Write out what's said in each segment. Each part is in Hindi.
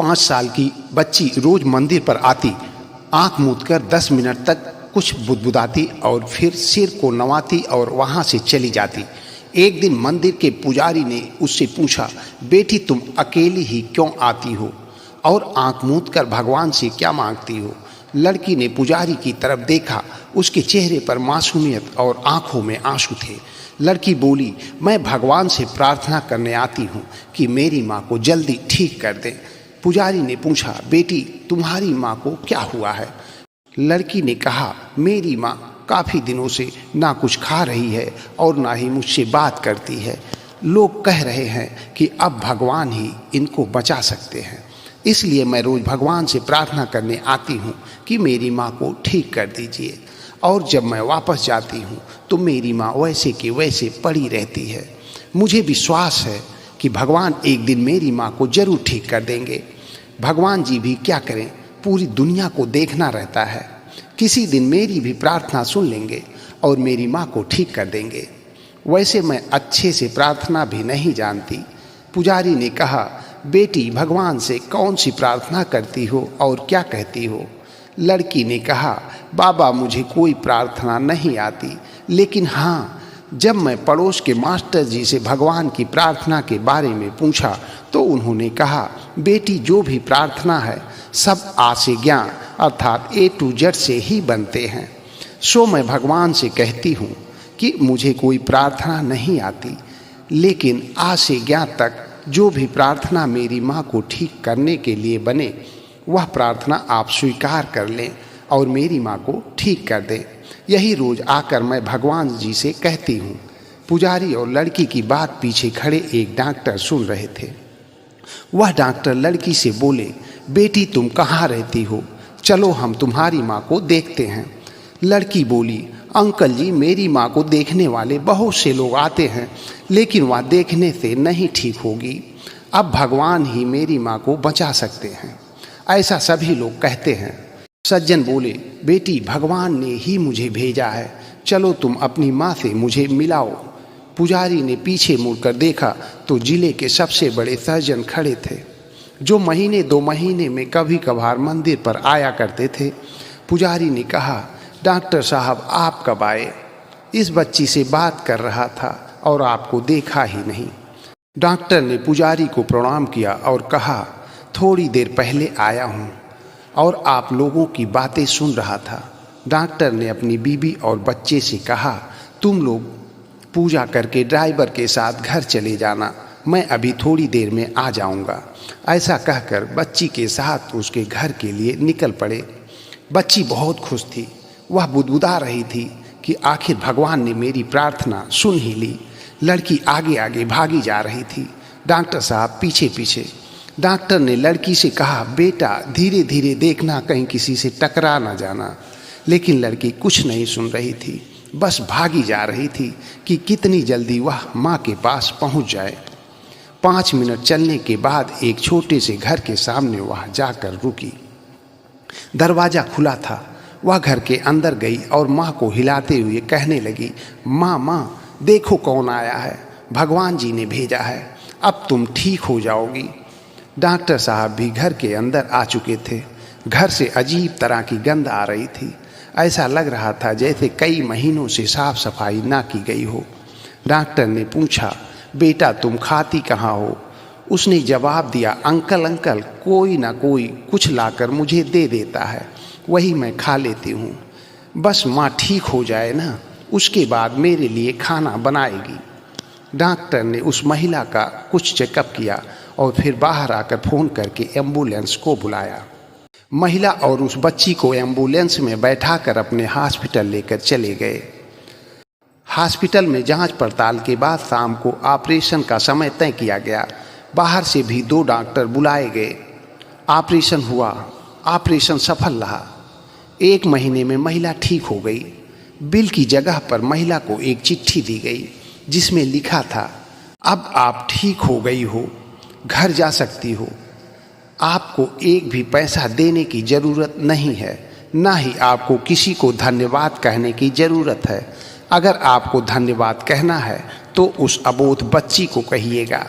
5 साल की बच्ची रोज मंदिर पर आती, आंख मूंदकर 10 मिनट तक कुछ बुदबुदाती और फिर सिर को नवाती और वहां से चली जाती। एक दिन मंदिर के पुजारी ने उससे पूछा, बेटी तुम अकेली ही क्यों आती हो और आंख मूंदकर भगवान से क्या मांगती हो? लड़की ने पुजारी की तरफ देखा। उसके चेहरे पर मासूमियत और आंखों में आंसू थे। लड़की बोली, मैं भगवान से प्रार्थना करने आती हूँ कि मेरी माँ को जल्दी ठीक कर दें। पुजारी ने पूछा, बेटी तुम्हारी माँ को क्या हुआ है? लड़की ने कहा, मेरी माँ काफ़ी दिनों से ना कुछ खा रही है और ना ही मुझसे बात करती है। लोग कह रहे हैं कि अब भगवान ही इनको बचा सकते हैं, इसलिए मैं रोज़ भगवान से प्रार्थना करने आती हूँ कि मेरी माँ को ठीक कर दीजिए। और जब मैं वापस जाती हूँ तो मेरी माँ वैसे की वैसे पड़ी रहती है। मुझे विश्वास है कि भगवान एक दिन मेरी माँ को जरूर ठीक कर देंगे। भगवान जी भी क्या करें, पूरी दुनिया को देखना रहता है। किसी दिन मेरी भी प्रार्थना सुन लेंगे और मेरी माँ को ठीक कर देंगे। वैसे मैं अच्छे से प्रार्थना भी नहीं जानती। पुजारी ने कहा, बेटी भगवान से कौन सी प्रार्थना करती हो और क्या कहती हो? लड़की ने कहा, बाबा मुझे कोई प्रार्थना नहीं आती, लेकिन हाँ, जब मैं पड़ोस के मास्टर जी से भगवान की प्रार्थना के बारे में पूछा तो उन्होंने कहा, बेटी जो भी प्रार्थना है सब आ से ज्ञान अर्थात A to Z से ही बनते हैं। सो मैं भगवान से कहती हूँ कि मुझे कोई प्रार्थना नहीं आती, लेकिन आ से ज्ञान तक जो भी प्रार्थना मेरी माँ को ठीक करने के लिए बने वह प्रार्थना आप स्वीकार कर लें और मेरी माँ को ठीक कर दें। यही रोज आकर मैं भगवान जी से कहती हूँ। पुजारी और लड़की की बात पीछे खड़े एक डॉक्टर सुन रहे थे। वह डॉक्टर लड़की से बोले, बेटी तुम कहाँ रहती हो? चलो हम तुम्हारी माँ को देखते हैं। लड़की बोली, अंकल जी मेरी माँ को देखने वाले बहुत से लोग आते हैं, लेकिन वह देखने से नहीं ठीक होगी। अब भगवान ही मेरी माँ को बचा सकते हैं, ऐसा सभी लोग कहते हैं। सज्जन बोले, बेटी भगवान ने ही मुझे भेजा है, चलो तुम अपनी माँ से मुझे मिलाओ। पुजारी ने पीछे मुड़कर देखा तो जिले के सबसे बड़े सर्जन खड़े थे, जो महीने 2 महीने में कभी कभार मंदिर पर आया करते थे। पुजारी ने कहा, डॉक्टर साहब आप कब आए? इस बच्ची से बात कर रहा था और आपको देखा ही नहीं। डॉक्टर ने पुजारी को प्रणाम किया और कहा, थोड़ी देर पहले आया हूँ और आप लोगों की बातें सुन रहा था। डॉक्टर ने अपनी बीवी और बच्चे से कहा, तुम लोग पूजा करके ड्राइवर के साथ घर चले जाना, मैं अभी थोड़ी देर में आ जाऊंगा। ऐसा कहकर बच्ची के साथ उसके घर के लिए निकल पड़े। बच्ची बहुत खुश थी। वह बुदबुदा रही थी कि आखिर भगवान ने मेरी प्रार्थना सुन ही ली। लड़की आगे आगे भागी जा रही थी, डॉक्टर साहब पीछे पीछे। डॉक्टर ने लड़की से कहा, बेटा धीरे धीरे देखना, कहीं किसी से टकरा ना जाना। लेकिन लड़की कुछ नहीं सुन रही थी, बस भागी जा रही थी कि कितनी जल्दी वह माँ के पास पहुँच जाए। 5 मिनट चलने के बाद एक छोटे से घर के सामने वह जाकर रुकी। दरवाज़ा खुला था। वह घर के अंदर गई और माँ को हिलाते हुए कहने लगी, माँ माँ देखो कौन आया है, भगवान जी ने भेजा है, अब तुम ठीक हो जाओगी। डॉक्टर साहब भी घर के अंदर आ चुके थे। घर से अजीब तरह की गंध आ रही थी। ऐसा लग रहा था जैसे कई महीनों से साफ सफाई ना की गई हो। डॉक्टर ने पूछा, बेटा तुम खाती कहाँ हो? उसने जवाब दिया, अंकल अंकल कोई ना कोई कुछ लाकर मुझे दे देता है, वही मैं खा लेती हूँ। बस माँ ठीक हो जाए ना, उसके बाद मेरे लिए खाना बनाएगी। डॉक्टर ने उस महिला का कुछ चेकअप किया और फिर बाहर आकर फ़ोन करके एम्बुलेंस को बुलाया। महिला और उस बच्ची को एम्बुलेंस में बैठाकर अपने हॉस्पिटल लेकर चले गए। हॉस्पिटल में जांच पड़ताल के बाद शाम को ऑपरेशन का समय तय किया गया। बाहर से भी 2 डॉक्टर बुलाए गए। ऑपरेशन हुआ। ऑपरेशन सफल रहा। 1 महीने में महिला ठीक हो गई। बिल की जगह पर महिला को एक चिट्ठी दी गई जिसमें लिखा था, अब आप ठीक हो गई हो, घर जा सकती हो। आपको एक भी पैसा देने की ज़रूरत नहीं है, ना ही आपको किसी को धन्यवाद कहने की ज़रूरत है। अगर आपको धन्यवाद कहना है तो उस अबोध बच्ची को कहिएगा।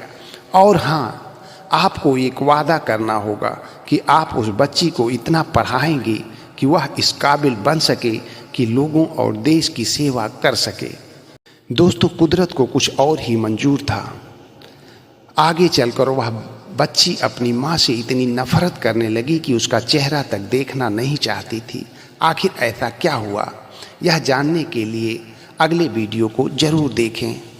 और हाँ, आपको एक वादा करना होगा कि आप उस बच्ची को इतना पढ़ाएंगे कि वह इस काबिल बन सके कि लोगों और देश की सेवा कर सके। दोस्तों, कुदरत को कुछ और ही मंजूर था। आगे चलकर वह बच्ची अपनी माँ से इतनी नफरत करने लगी कि उसका चेहरा तक देखना नहीं चाहती थी। आखिर ऐसा क्या हुआ, यह जानने के लिए अगले वीडियो को जरूर देखें।